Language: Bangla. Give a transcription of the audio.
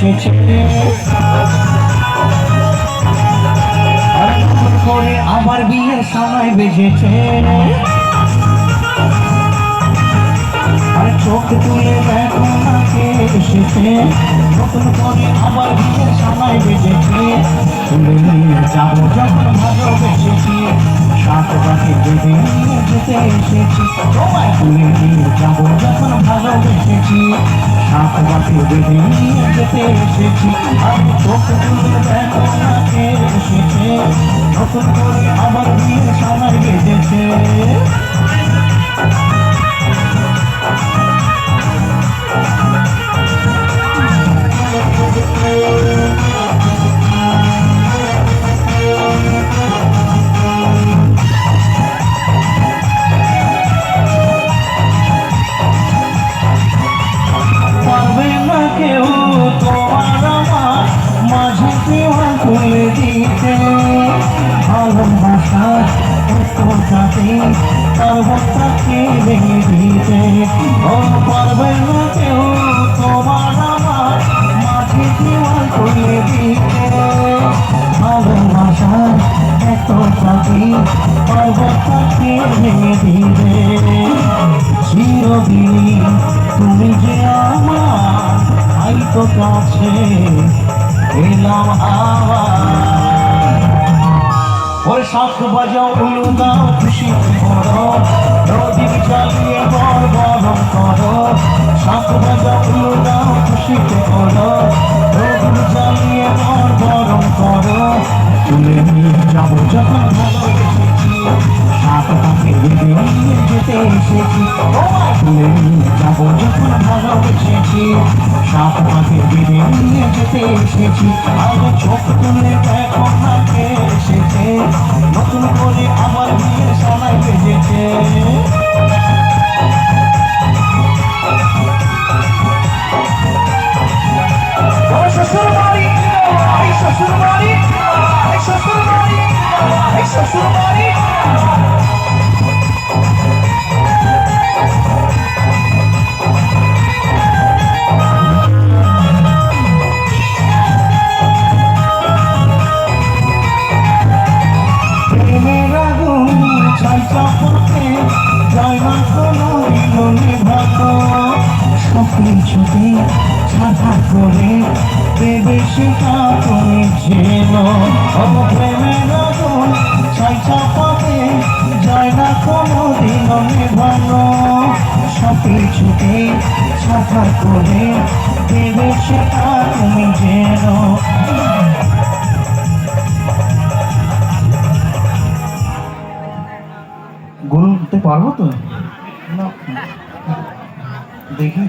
এসেছে করে আবার বিয়ের সময় বেজেছে আর চোখ তুলে দেখো না কে এসেছে নতুন করে আবার বিয়ের সময় বেজেছে তুলে নিয়ে যাবো যখন ভালোবেসেছি সাত বাকি বেঁধে নিয়ে যেতে এসেছি তোমায় তুলে নিয়ে যাবো যখন ভালোবেসেছি সাত বাকি বেঁধে নিয়ে যেতে এসেছি আর চোখ তুলে দেখো না কে এসেছে নতুন করে আবার বিয়ের সময় বেজেছে পারবে না কেউ তোমার আমার মাঝে দেওয়া তুলে দিতে ভালোবাসার এতটাতে পর্বতটাকে ভেঙে দিতে ও পারবে না কেউ তোমার আমার মাঝে দেওয়া তুলে দিতে ভালোবাসার এতটাতে পর্বতটাকে ভেঙে দিতে চিরদিনই তুমি যে আমার আই তো কাছে এলাম আবার ওর শাখ বাজাও উলু দাও খুশি করো প্রদীপ জ্বালিয়ে বর বরণ করো শাখ বাজাও উলু দাও খুশি করো প্রদীপ জ্বালিয়ে বর বরণ করো তুলে নিয়ে যাবো যখন ভালোবেসেছি সাত পাখি বেঁধে নিয়ে যেতে এসেছি তুলে নিয়ে যাবো যখন ভালোবেসেছি সাত পাখি বেঁধে নিয়ে যেতে এসেছি আর চোখ তুলে দেখো না কে এসেছে নতুন করে আবার বিয়ের সময় বেজেছে শ্বশুর বাড়ি শ্বশুর বাড়ি শ্বশুর বাড়ি শ্বশুর বাড়ি সবকিছুতে ছাড়া করে দেবে সেটা তুমি জেনো প্রেমের আগুন ছাই চাপাতে যায় না কোনো দিন নেভানো সবকিছুতে ছাড়া করে দেবে সেটা তুমি জেনো গুনতে পারবো তো না দেখি